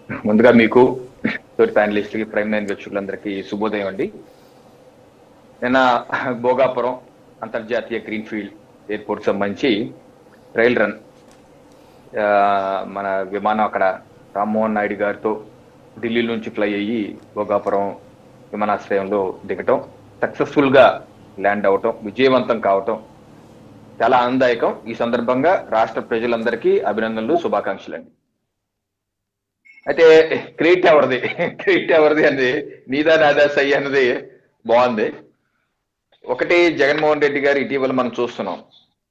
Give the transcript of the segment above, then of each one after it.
ముందుగా మీకు తోటి ప్యానలిస్టులకి ప్రైమ్ నైన్ వీక్షకులందరికీ శుభోదయం అండి. నిన్న భోగాపురం అంతర్జాతీయ గ్రీన్ఫీల్డ్ ఎయిర్పోర్ట్ సంబంధించి ట్రయల్ రన్ మన విమానం అక్కడ రామ్మోహన్ నాయుడు గారితో ఢిల్లీ నుంచి ఫ్లై అయ్యి భోగాపురం విమానాశ్రయంలో దిగటం, సక్సెస్ఫుల్ గా ల్యాండ్ అవటం, విజయవంతం కావటం చాలా ఆనందదాయకం. ఈ సందర్భంగా రాష్ట్ర ప్రజలందరికీ అభినందనలు, శుభాకాంక్షలు అండి. అయితే క్రెడిట్ ఎవరిది అన్నది నీదా నాదా సై అన్నది బాగుంది. ఒకటి, జగన్మోహన్ రెడ్డి గారు ఇటీవల మనం చూస్తున్నాం,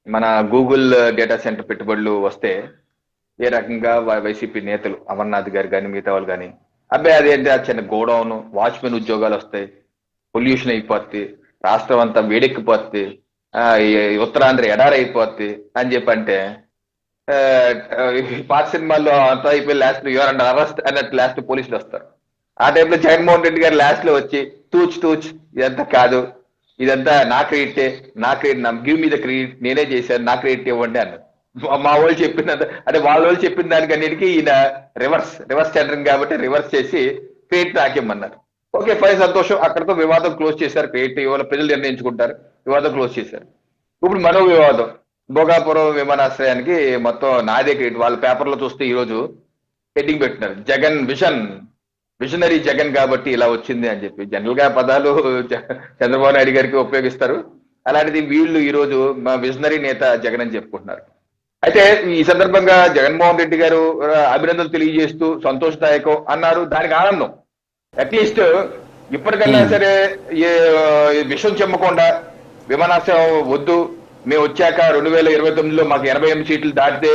మన గూగుల్ డేటా సెంటర్ పెట్టుబడులు వస్తే ఏ రకంగా వైసీపీ నేతలు అమర్నాథ్ గారు కానీ మిగతా వాళ్ళు కానీ అబ్బాయి అదేంటి ఆ చిన్న గోడౌన్ వాచ్మెన్ ఉద్యోగాలు వస్తాయి, పొల్యూషన్ అయిపోద్ది, రాష్ట్రం అంతా వేడెక్కిపోద్ది, ఉత్తరాంధ్ర ఎడారైపోద్ది అని చెప్పంటే పాత సినిమాల్లో అంతా అయిపోయి లాస్ట్ యువర్ అరెస్ట్ అన్నట్టు లాస్ట్ పోలీసులు వస్తారు. ఆ టైంలో జగన్మోహన్ రెడ్డి గారు లాస్ట్ లో వచ్చి తూచ్ ఇదంతా కాదు, ఇదంతా నా క్రెడిటే, గివ్ మీ ద క్రెడిట్, నేనే చేశాను, నా క్రెడిట్ ఇవ్వండి అన్నారు. మా వాళ్ళు చెప్పిన అంటే వాళ్ళు చెప్పిన దానికన్నిటికీ ఈయన రివర్స్ టెండరింగ్ కాబట్టి రివర్స్ చేసి క్రెడిట్ నాకిమ్మన్నారు. ఓకే ఫైన్, సంతోషం. అక్కడతో వివాదం క్లోజ్ చేశారు. క్రెడిట్ ఇవాళ ప్రజలు నిర్ణయించుకుంటారు, వివాదం క్లోజ్ చేశారు. ఇప్పుడు మరో వివాదం, భోగాపురం విమానాశ్రయానికి మొత్తం నాదే క్రెడిట్. వాళ్ళ పేపర్లో చూస్తే ఈ రోజు హెడ్డింగ్ పెట్టినారు, జగన్ విజనరీ జగన్ కాబట్టి ఇలా వచ్చింది అని చెప్పి. జనరల్ గా పదాలు చంద్రబాబు నాయుడు గారికి ఉపయోగిస్తారు, అలాంటిది వీళ్ళు ఈ రోజు మా విజనరీ నేత జగన్ అని చెప్పుకుంటున్నారు. అయితే ఈ సందర్భంగా జగన్మోహన్ రెడ్డి గారు అభినందనలు తెలియజేస్తూ సంతోషదాయకం అన్నారు. దానికి ఆనందం. అట్లీస్ట్ ఇప్పటికన్నా సరే విషయం చెమ్మకుండా విమానాశ్రయం వద్దు, మేము వచ్చాక 2029లో మాకు 88 సీట్లు దాటితే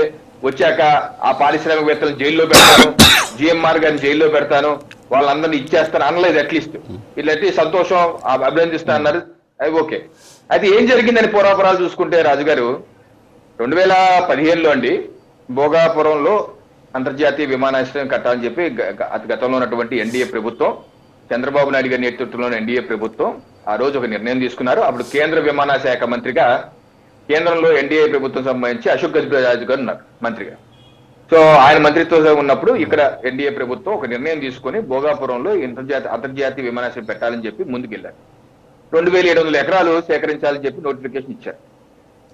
వచ్చాక ఆ పారిశ్రామికవేత్తలను జైల్లో పెడతాను, జిఎంఆర్ గారిని జైల్లో పెడతాను, వాళ్ళందరినీ ఇచ్చేస్తాను అనలేదు. అట్లీస్ట్ ఇట్లయితే సంతోషం, అభినందిస్తా అన్నారు. అది ఓకే. అయితే ఏం జరిగిందని పూర్వాపరాలు చూసుకుంటే రాజుగారు 2015లో అండి భోగాపురంలో అంతర్జాతీయ విమానాశ్రయం కట్టాలని చెప్పి గతంలో ఉన్నటువంటి ఎన్డీఏ ప్రభుత్వం, చంద్రబాబు నాయుడు గారి నేతృత్వంలోని ఎన్డీఏ ప్రభుత్వం ఆ రోజు ఒక నిర్ణయం తీసుకున్నారు. అప్పుడు కేంద్ర విమానయాన శాఖ మంత్రిగా కేంద్రంలో ఎన్డీఏ ప్రభుత్వం సంబంధించి అశోక్ గజపతిరాజు గారు ఉన్నారు మంత్రిగా. సో ఆయన మంత్రిత్వం ఉన్నప్పుడు ఇక్కడ ఎన్డీఏ ప్రభుత్వం ఒక నిర్ణయం తీసుకుని భోగాపురంలో అంతర్జాతీయ విమానాశ్రయం పెట్టాలని చెప్పి ముందుకెళ్లారు. 2700 ఎకరాలు సేకరించాలని చెప్పి నోటిఫికేషన్ ఇచ్చారు.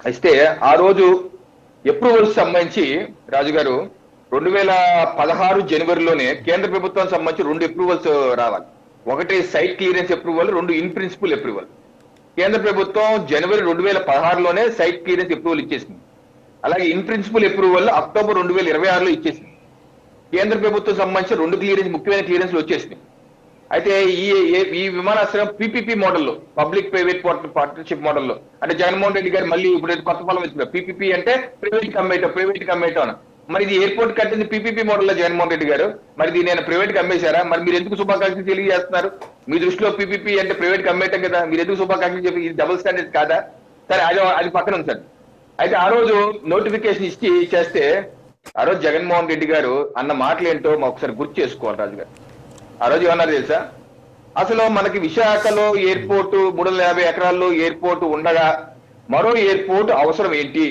అయితే ఆ రోజు అప్రూవల్స్ సంబంధించి రాజుగారు 2016 జనవరిలోనే కేంద్ర ప్రభుత్వానికి సంబంధించి 2 అప్రూవల్స్ రావాలి. ఒకటి site clearance approval, 2 in principle approval. కేంద్ర ప్రభుత్వం జనవరి 2016లోనే సైట్ క్లియరెన్స్ అప్రూవల్ ఇచ్చేసింది. అలాగే ఇన్ ప్రిన్సిపల్ అప్రూవల్ అక్టోబర్ 2026లో ఇచ్చేసింది. కేంద్ర ప్రభుత్వం సంబంధించి 2 ముఖ్యమైన క్లియరెన్స్లు వచ్చేసింది. అయితే ఈ విమానాశ్రయం పీపీపీ మోడల్లో, పబ్లిక్ ప్రైవేట్ పార్ట్నర్షిప్ మోడల్లో, అంటే జగన్మోహన్ రెడ్డి గారు మళ్ళీ ఇప్పుడు కొత్త ఫలం వచ్చింది పీపీపీ అంటే ప్రైవేట్ కమ్మేయటం అని. మరి ఇది ఎయిర్పోర్ట్ కట్టింది పీపీపీ మోడల్లో జగన్మోహన్ రెడ్డి గారు, మరి ఇది నేను ప్రైవేట్ కమ్మేశారా? మరి మీరు ఎందుకు శుభాకాంక్షలు తెలియజేస్తున్నారు? మీ దృష్టిలో పీపీపీ అంటే ప్రైవేట్ కమ్మేయటం కదా, మీరు ఎందుకు శుభాకాంక్షలు చెప్పి ఇది డబుల్ స్టాండర్డ్ కాదా? సరే అది పక్కన ఉంది సార్. అయితే ఆ రోజు నోటిఫికేషన్ చేస్తే ఆ రోజు జగన్మోహన్ రెడ్డి గారు అన్న మాటలు ఏంటో ఒకసారి గుర్తు చేసుకోవాలి రాజుగారు. ఆ రోజు ఏమన్నారు తెలుసా? అసలు మనకి విశాఖలో ఎయిర్పోర్టు 350 ఎకరాల్లో ఎయిర్పోర్టు ఉండగా మరో ఎయిర్పోర్ట్ అవసరం ఏంటి